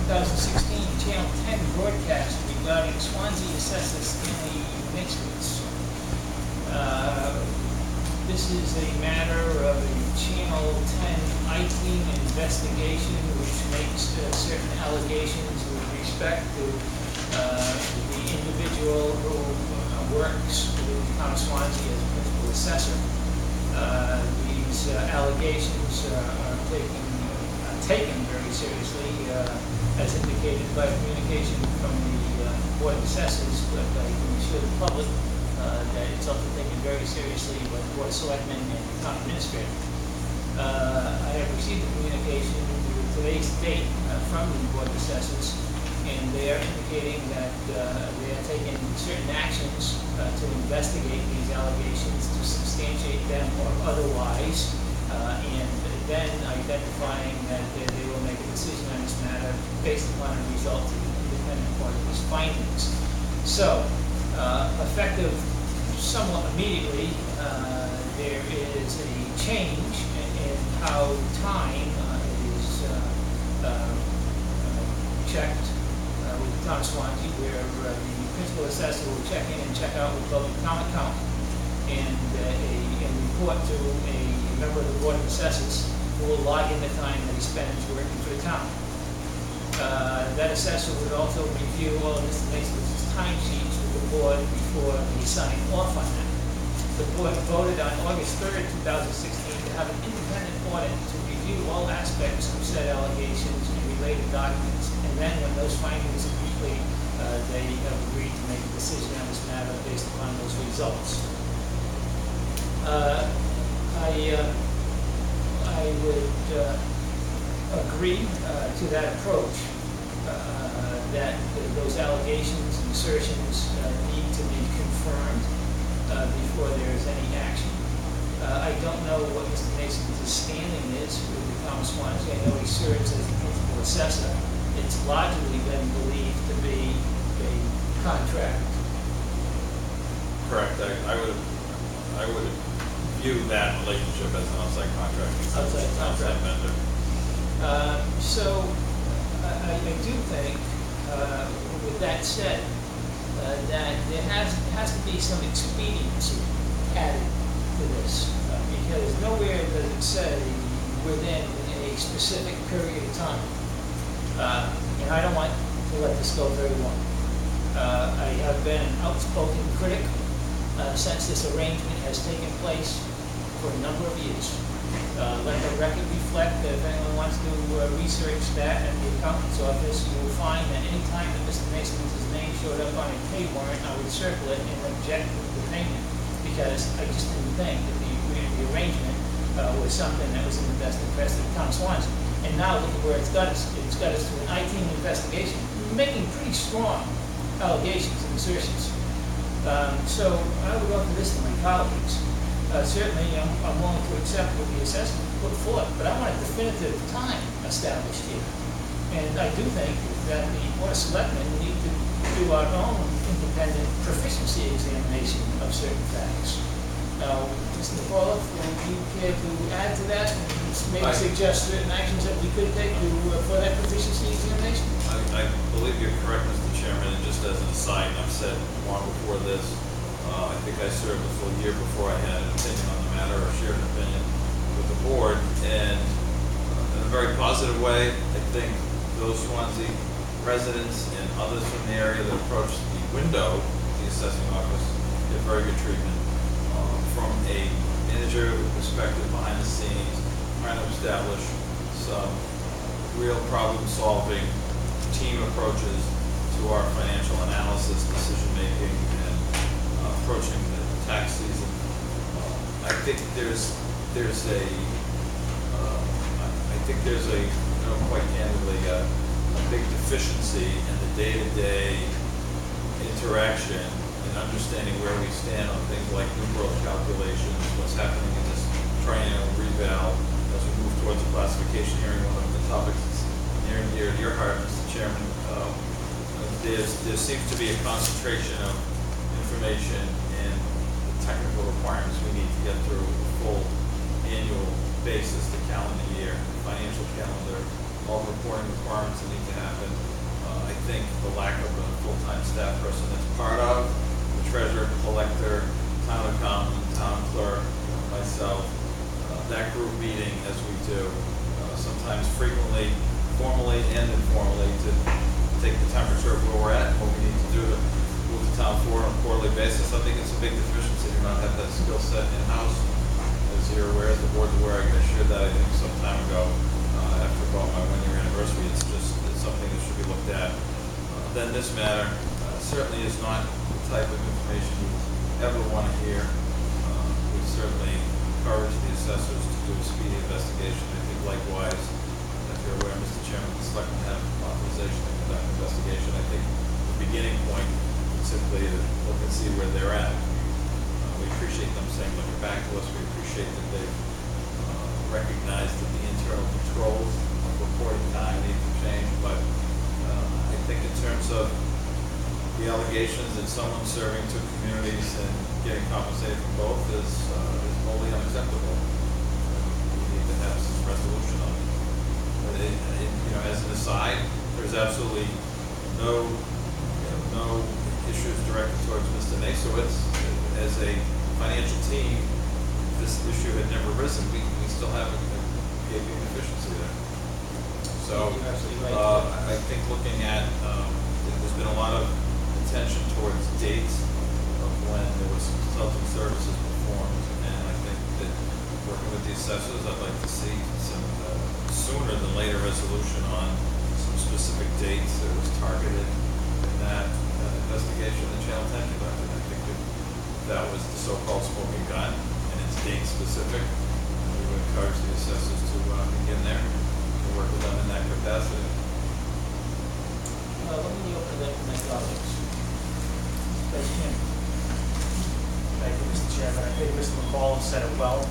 2016 Channel 10 broadcast regarding Swansea Assessor Stanley Naismith's. This is a matter of a Channel 10 IT investigation which makes certain allegations with respect to the individual who works with the town of Swansea as a principal assessor. These allegations are taken very seriously, as indicated by communication from the Board of Assessors, but I can assure the public that it's also taken very seriously by the Board of Selectmen and the town administrator. I have received a communication with today's date from the Board of Assessors, and they are indicating that they are taking certain actions to investigate these allegations, to substantiate them or otherwise, and then identifying that they will make a decision on this matter based upon the results of the independent auditor's findings. So, effective somewhat immediately, there is a change in how time is checked with the town of Swansea, where the principal assessor will check in and check out with both the town account and report to a member of the Board of Assessors who will log in the time that he spends working for the town. That assessor would also review all of Mr. Naismith's timesheets with the board before he signed off on them. The board voted on August 3rd, 2016 to have an independent audit to review all aspects of said allegations and related documents, and then when those findings are complete, they have agreed to make a decision on this matter based upon those results. I would agree to that approach, that those allegations and assertions need to be confirmed before there is any action. I don't know what Mr. Naismith's standing is with the town of Swansea. I know he serves as the principal assessor. It's largely been believed to be a contract. Correct. I would view that relationship as an outside contract. Outside vendor. So I do think, with that said, that there has to be some expediency added to this, because nowhere does it say within a specific period of time. And I don't want to let this go very long. I have been an outspoken critic since this arrangement has taken place for a number of years. Let the record reflect that if anyone wants to research that at the accountant's office, you will find that any time that Mr. Naismith's name showed up on a pay warrant, I would circle it and object to the payment, because I just didn't think that the arrangement was something that was in the best interest of the town of Swansea. And now look at where it's got us. It's got us to an IT investigation, making pretty strong allegations and assertions. So I would offer this to my colleagues. Certainly, I'm willing to accept what the assessment put forth, but I want a definitive time established here. And I do think that the Board of Selectmen need to do our own independent proficiency examination of certain facts. Now, Mr. Nicola, would you care to add to that and maybe suggest certain actions that we could take for that proficiency examination? I believe you're correct, Mr. Chairman, and just as an aside, and I've said long before this, I think I served a full year before I had an opinion on the matter, or shared an opinion with the board, and in a very positive way, I think those Swansea residents and others from the area that approach the window, the assessing office, get very good treatment from a manager perspective behind the scenes, trying to establish some real problem-solving team approaches to our financial analysis, decision-making, and approaching the tax season. I think there's a quite candidly, a big deficiency in the day-to-day interaction and understanding where we stand on things like new growth calculations, what's happening in this triennial reval as we move towards the classification hearing, one of the topics that's near and dear to your heart, Mr. Chairman. There seems to be a concentration of information and the technical requirements we need to get through a full annual basis, the calendar year, financial calendar, all the reporting requirements that need to happen. think the lack of a full-time staff person that's part of the treasurer, collector, town accountant, town clerk, myself, that group meeting as we do, sometimes frequently, formally and informally, to take the temperature of where we're at, what we need to do to move the town forward on a quarterly basis. I think it's a big deficiency to not have that skill set in-house. As you're aware, as the board's aware, I shared that I think some time ago, after about my 1-year anniversary. It's something that should be looked at. Then this matter certainly is not the type of information you ever want to hear. We certainly encourage the assessors to do a speedy investigation. I think likewise, if you're aware, Mr. Chairman, the Selectmen have authorization to conduct an investigation. I think the beginning point is simply to look and see where they're at. We appreciate them saying, looking back to us, we appreciate that they've recognized that the internal controls of reporting time need to change, but I think in terms of the allegations that someone's serving two communities and getting compensated for both is wholly unacceptable. We need to have some resolution on it. As an aside, there's absolutely no issues directed towards Mr. Nasowitz. As a financial team, this issue had never risen. We still have a gaping deficiency there. So I think looking at, there's been a lot of attention towards dates of when there was consulting services performed, and I think that working with the assessors, I'd like to see some sooner than later resolution on some specific dates that was targeted in that investigation that Channel 10 conducted. I think that was the so-called smoking gun, and it's date specific. And we would encourage the assessors to begin there, to work with them in that capacity. Let me open that to my colleagues. Vice Chair. Thank you, Mr. Chairman. I think Mr. McCall said it well.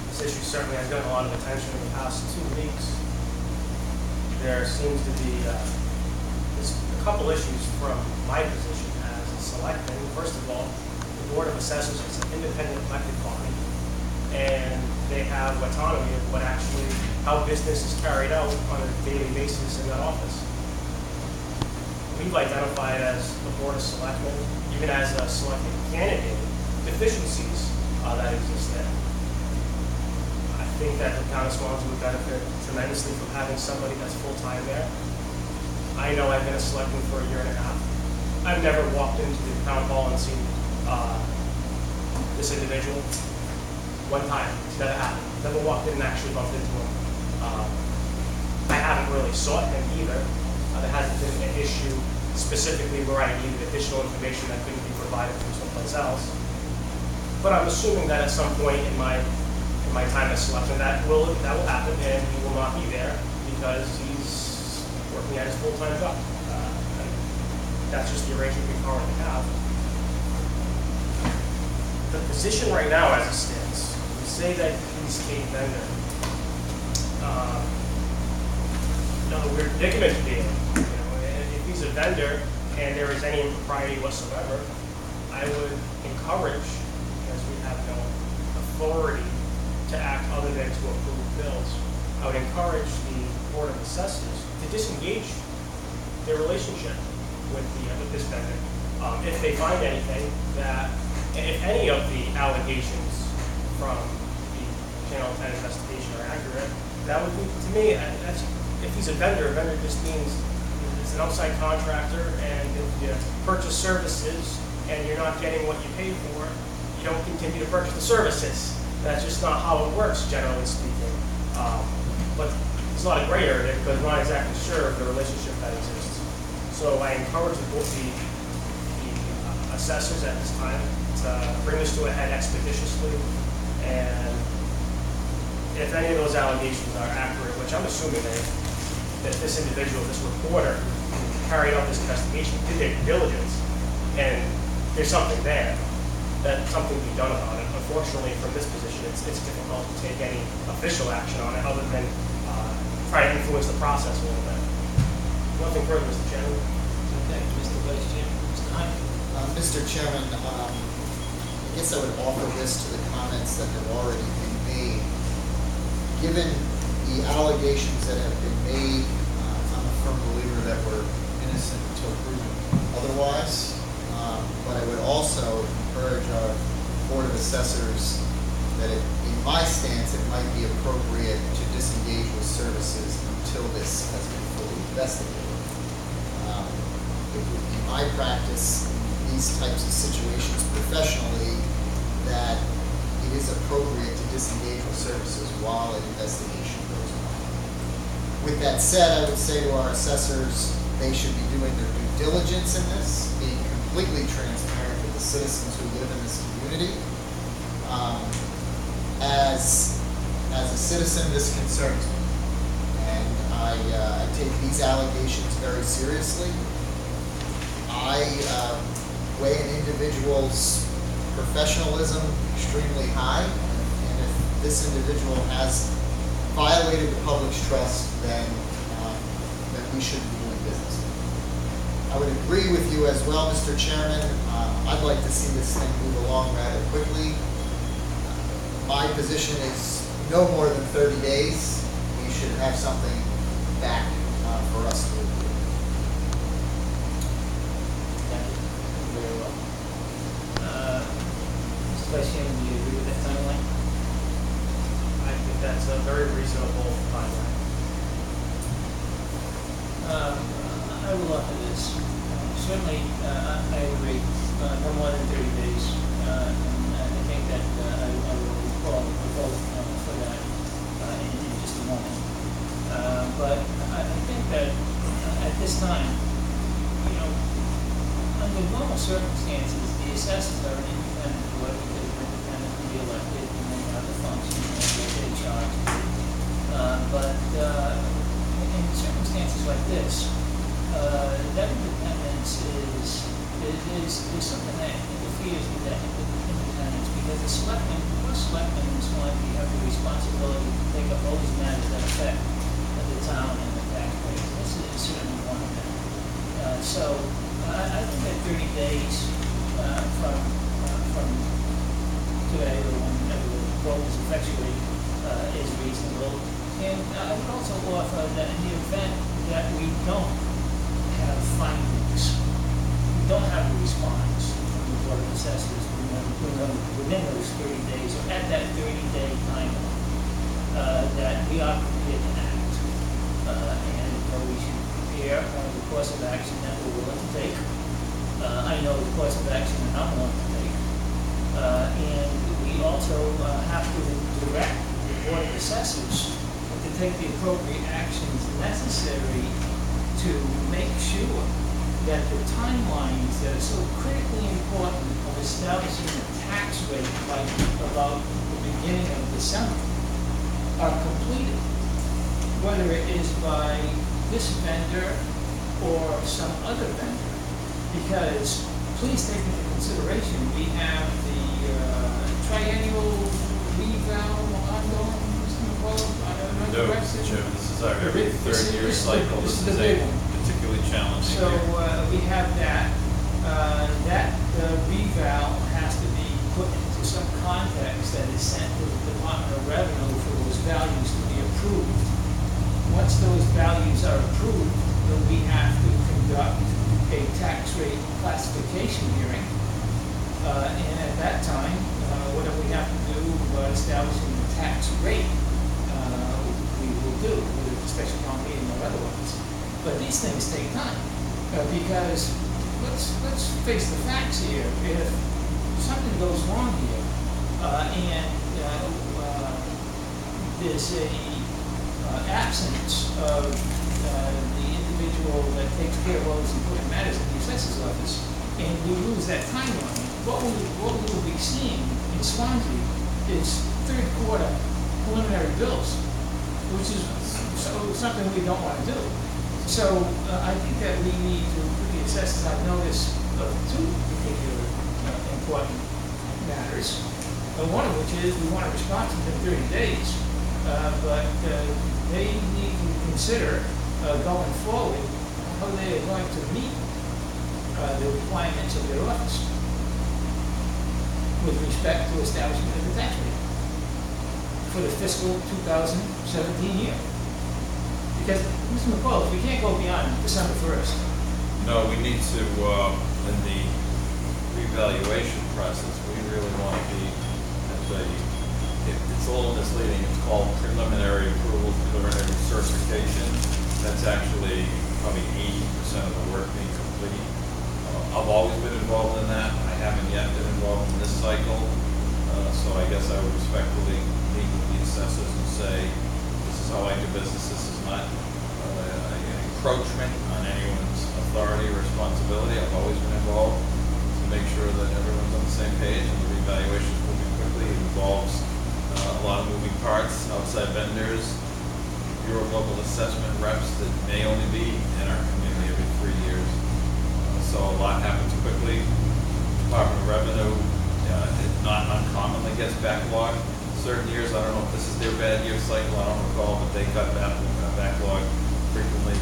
This issue certainly has gotten a lot of attention in the past 2 weeks. There seems to be a couple issues from my position as a selectman. First of all, the Board of Assessors is an independent elected body, and they have autonomy of how business is carried out on a daily basis in that office. We've identified as the Board of Selectmen, even as a selected candidate, deficiencies that exist there. I think that the town of Swansea would benefit tremendously from having somebody that's full-time there. I know I've been a selectman for 1.5 years. I've never walked into the town hall and seen this individual. One time, it's never happened. Never walked in and actually bumped into him. I haven't really sought him either. There hasn't been an issue specifically where I needed additional information that couldn't be provided from someplace else. But I'm assuming that at some point in my time as selectman, that will happen, and he will not be there because he's working at his full-time job. That's just the arrangement we currently have. The position right now, as it stands, we say that he's a vendor. We're predicament to be in. If he's a vendor and there is any impropriety whatsoever, I would encourage, because we have no authority to act other than to approve bills, I would encourage the Board of Assessors to disengage their relationship with this vendor. If they find anything if any of the allegations from the Channel 10 investigation are accurate, that would be, to me, if he's a vendor just means it's an outside contractor, and if you purchase services and you're not getting what you paid for, you don't continue to purchase the services. That's just not how it works, generally speaking. But there's a lot of gray area there because I'm not exactly sure of the relationship that exists. So I encourage the assessors at this time to bring this to a head expeditiously, and if any of those allegations are accurate, which I'm assuming that this individual, this reporter, carried out this investigation, did their due diligence, and there's something there, that something be done about it. Unfortunately, from this position, it's difficult to take any official action on it other than try to influence the process a little bit. Nothing further, Mr. Chairman. Okay, Mr. Vice Chairman. Mr. Hunt. Mr. Chairman, I guess I would offer this to the comments that have already been made. Given the allegations that have been made, I'm a firm believer that we're investigator. It would be my practice in these types of situations professionally that it is appropriate to disengage with services while an investigation goes on. With that said, I would say to our assessors, they should be doing their due diligence in this, being completely transparent with the citizens who live in this community. As a citizen, this concerns me, and I take these allegations very seriously. I weigh an individual's professionalism extremely high, and if this individual has violated the public's trust, then we shouldn't be doing business. I would agree with you as well, Mr. Chairman. I'd like to see this thing move along rather quickly. My position is no more than 30 days. We should have something back for us to review. Thank you very well. Mr. Vice Chairman, do you agree with that timeline? I think that's a very reasonable timeline. I will offer this. Certainly, I agree, no more than 30 days. And I think that I will call a vote for that in just a moment. But I think that at this time, under normal circumstances, the assessors are an independent board because they're independently elected and they have the function and they charge. But in circumstances like this, that independence is something that interferes with that independence because the selectmen, most selectmen in this one, you have the responsibility to take up all these matters that affect the town and the taxpayers. This is certainly one of them. So I think that 30 days from today or whenever the vote is effectuated is reasonable. And I would also offer that in the event that we don't have findings, we don't have a response from the Board of Assessors within those 30 days or at that 30-day timeline, that we are prepared to act. And we should prepare the course of action that we're willing to take. I know the course of action that I'm willing to take. And we also have to direct the Board of Assessors to take the appropriate actions necessary to make sure that the timelines that are so critically important of establishing the tax rate by about the beginning of December are completed, whether it is by this vendor or some other vendor. Because please take into consideration, we have the triennial reval ongoing. No, Mr. Chairman, this is our every third-year cycle. This is This is the big a one. particularly challenging So year. we have that. That reval has to be put into some context that is sent to the Department of Revenue for those values to be approved. Once those values are approved, then we have to conduct a tax rate classification hearing. And at that time, whatever we have to do establishing the tax rate, we will do, whether it's a special town meeting or otherwise. But these things take time, because let's face the facts here. If something goes wrong here, and there's a absence of the individual that takes care of all these important matters in the assessor's office, and we lose that timeline, what we will be seeing in Swansea is third quarter preliminary bills, which is something we don't want to do. So I think that we need to put the assessors on notice of two particular important matters. One of which is we want a response within 30 days, but they need to consider going forward how they are going to meet the requirements of their office with respect to establishment of the tax rate for the fiscal 2017 year. Because, Mr. McCall, we can't go beyond December 1st. No, we need to, in the revaluation process, we really want to be at it's a little misleading. It's called preliminary approval, preliminary certification. That's actually probably 80% of the work being complete. I've always been involved in that. I haven't yet been involved in this cycle. So I guess I would respectfully meet with the assessors and say, this is how I do business. This is not an encroachment on anyone's authority or responsibility. I've always been involved to make sure that everyone's on the same page and the revaluation is moving quickly. It involves a lot of moving parts, outside vendors, Bureau of Local Assessment reps that may only be in our community every 3 years. So a lot happens quickly. Department of Revenue, it not uncommonly gets backlogged. Certain years, I don't know if this is their bad year cycle, I don't recall, but they got backlog frequently.